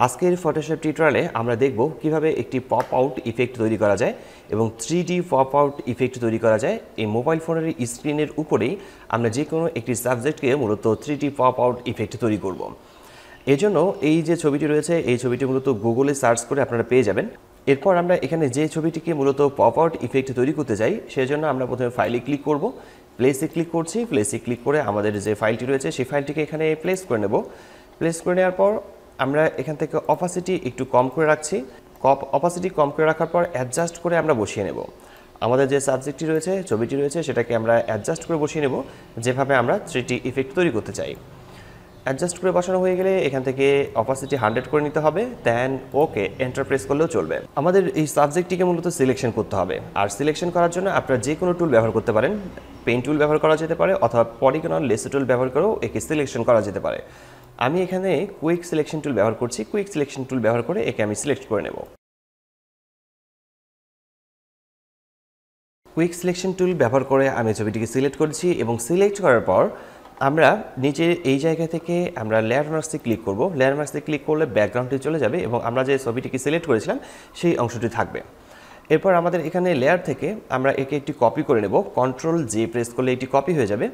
আজকের ফটোশপ টিউটোরিয়ালে আমরা দেখব কিভাবে একটি পপ আউট ইফেক্ট তৈরি করা যায় এবং 3D পপ আউট ইফেক্ট তৈরি করা যায়। এই মোবাইল ফোনের স্ক্রিনের উপরেই আমরা যে কোনো একটি সাবজেক্টকে মূলত 3D পপ আউট ইফেক্ট তৈরি করব। এজন্য এই যে ছবিটি রয়েছে এই ছবিটি মূলত গুগলে সার্চ করে আপনারা পেয়ে যাবেন। এরপর আমরা এখানে যে ছবিটিকে মূলত পপ আউট ইফেক্ট তৈরি করতে চাই সেজন্য আমরা প্রথমে ফাইলে ক্লিক করব, প্লেসে ক্লিক করছি, প্লেসে ক্লিক করে আমাদের যে ফাইলটি রয়েছে সেই ফাইলটিকে এখানে প্লেস করে নেব। প্লেস করে নেওয়ার পর আমরা এখান থেকে অপাসিটি একটু কম করে রাখছি। অপাসিটি কম করে রাখার পর অ্যাডজাস্ট করে আমরা বসিয়ে নেব। আমাদের যে সাবজেক্টটি রয়েছে, ছবিটি রয়েছে, সেটাকে আমরা অ্যাডজাস্ট করে বসিয়ে নেব যেভাবে আমরা 3D ইফেক্ট তৈরি করতে চাই। অ্যাডজাস্ট করে বসানো হয়ে গেলে এখান থেকে অপাসিটি 100 করে নিতে হবে, দেন ওকে এন্টার প্রেস করলেও চলবে। আমাদের এই সাবজেক্টটিকে মূলত সিলেকশন করতে হবে, আর সিলেকশন করার জন্য আপনারা যে কোনো টুল ব্যবহার করতে পারেন। পেন টুল ব্যবহার করা যেতে পারে অথবা পলিগন লেসো টুল ব্যবহার করেও একে সিলেকশন করা যেতে পারে। আমি এখানে কুইক সিলেকশন টুল ব্যবহার করছি। কুইক সিলেকশন টুল ব্যবহার করে একে আমি সিলেক্ট করে নেব। কুইক সিলেকশন টুল ব্যবহার করে আমি ছবিটিকে সিলেক্ট করেছি এবং সিলেক্ট করার পর আমরা নিচে এই জায়গা থেকে আমরা লেয়ার মাস্কে ক্লিক করব। লেয়ার মাস্কে ক্লিক করলে ব্যাকগ্রাউন্ডটি চলে যাবে এবং আমরা যে ছবিটিকে সিলেক্ট করেছিলাম সেই অংশটি থাকবে। এরপর আমাদের এখানে লেয়ার থেকে আমরা একে একটি কপি করে নেব। কন্ট্রোল জে প্রেস করলে এটি কপি হয়ে যাবে।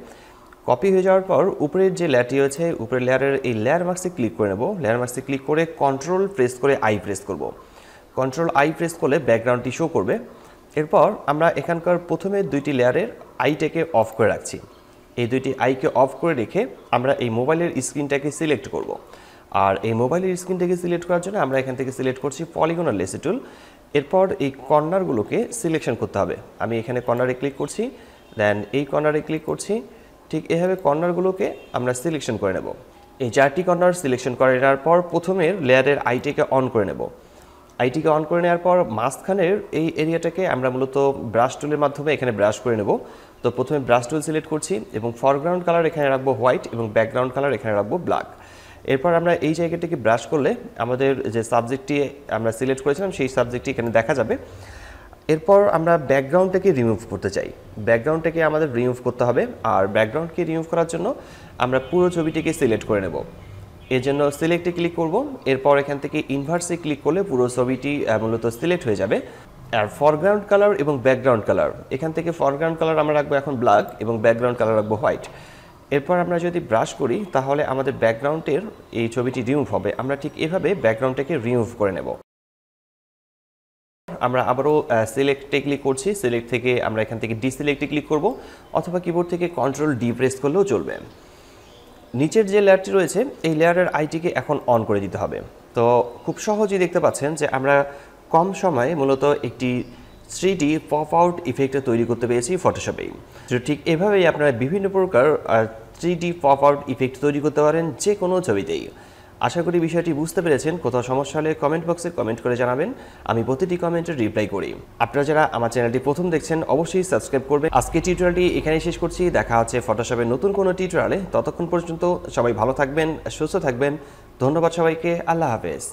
কপি হয়ে যাওয়ার পর উপরের যে লেয়ারটি রয়েছে উপরের লেয়ারের এই লেয়ার মাস্কে ক্লিক করে নেব। লেয়ার মাস্কে ক্লিক করে কন্ট্রোল প্রেস করে আই প্রেস করব। কন্ট্রোল আই প্রেস করলে ব্যাকগ্রাউন্ডটি শো করবে। এরপর আমরা এখানকার প্রথমে দুইটি লেয়ারের আইটাকে অফ করে রাখছি। এই দুইটি আইকে অফ করে রেখে আমরা এই মোবাইলের স্ক্রিনটাকে সিলেক্ট করব। আর এই মোবাইলের স্ক্রিনটাকে সিলেক্ট করার জন্য আমরা এখান থেকে সিলেক্ট করছি পলিগন লেসো টুল। এরপর এই কর্নারগুলোকে সিলেকশন করতে হবে। আমি এখানে কর্নারে ক্লিক করছি, দেন এই কর্নারে ক্লিক করছি। ঠিক এভাবে কর্নারগুলোকে আমরা সিলেকশন করে নেব। এই 4টি কর্নার সিলেকশন করে নেওয়ার পর প্রথমের লেয়ারের আইটিকে অন করে নেব। আইটিকে অন করে নেওয়ার পর মাঝখানের এই এরিয়াটাকে আমরা মূলত ব্রাশ টুলের মাধ্যমে এখানে ব্রাশ করে নেব। তো প্রথমে ব্রাশ টুল সিলেক্ট করছি এবং ফরগ্রাউন্ড কালার এখানে রাখবো হোয়াইট এবং ব্যাকগ্রাউন্ড কালার এখানে রাখবো ব্ল্যাক। এরপর আমরা এই জায়গাটিকে ব্রাশ করলে আমাদের যে সাবজেক্টটি আমরা সিলেক্ট করেছিলাম সেই সাবজেক্টটি এখানে দেখা যাবে। এরপর আমরা ব্যাকগ্রাউন্ডটাকে রিমুভ করতে চাই। ব্যাকগ্রাউন্ডটাকে আমাদের রিমুভ করতে হবে, আর ব্যাকগ্রাউন্ডকে রিমুভ করার জন্য আমরা পুরো ছবিটিকে সিলেক্ট করে নেব। এর জন্য সিলেক্টে ক্লিক করব। এরপর এখান থেকে ইনভার্সে ক্লিক করলে পুরো ছবিটি মূলত সিলেক্ট হয়ে যাবে। আর ফরগ্রাউন্ড কালার এবং ব্যাকগ্রাউন্ড কালার, এখান থেকে ফরগ্রাউন্ড কালার আমরা রাখবো এখন ব্ল্যাক এবং ব্যাকগ্রাউন্ড কালার রাখবো হোয়াইট। এরপর আমরা যদি ব্রাশ করি তাহলে আমাদের ব্যাকগ্রাউন্ডের এই ছবিটি রিমুভ হবে। আমরা ঠিক এভাবে ব্যাকগ্রাউন্ডটাকে রিমুভ করে নেব। আমরা আবারও সিলেক্টে ক্লিক করছি। সিলেক্ট থেকে আমরা এখান থেকে ডিসিলেক্টে ক্লিক করব অথবা কিবোর্ড থেকে কন্ট্রোল ডি প্রেস করলেও চলবে। নিচের যে লেয়ারটি রয়েছে এই লেয়ারের আইটিকে এখন অন করে দিতে হবে। তো খুব সহজেই দেখতে পাচ্ছেন যে আমরা কম সময়ে মূলত একটি 3D পপ আউট ইফেক্ট তৈরি করতে পেরেছি ফটোশপেই। তো ঠিক এভাবেই আপনারা বিভিন্ন প্রকার 3D পপ আউট ইফেক্ট তৈরি করতে পারেন যে কোনো ছবিতেই। আশা করি বিষয়টি বুঝতে পেরেছেন। কোথাও সমস্যা হলে কমেন্ট বক্সে কমেন্ট করে জানাবেন, আমি প্রতিটি কমেন্টের রিপ্লাই করি। আপনারা যারা আমার চ্যানেলটি প্রথম দেখছেন অবশ্যই সাবস্ক্রাইব করবেন। আজকে টিউটোরিয়ালটি এখানেই শেষ করছি। দেখা হচ্ছে ফটোশপের নতুন কোনো টিউটোরিয়ালে। ততক্ষণ পর্যন্ত সবাই ভালো থাকবেন, সুস্থ থাকবেন। ধন্যবাদ সবাইকে। আল্লাহ হাফেজ।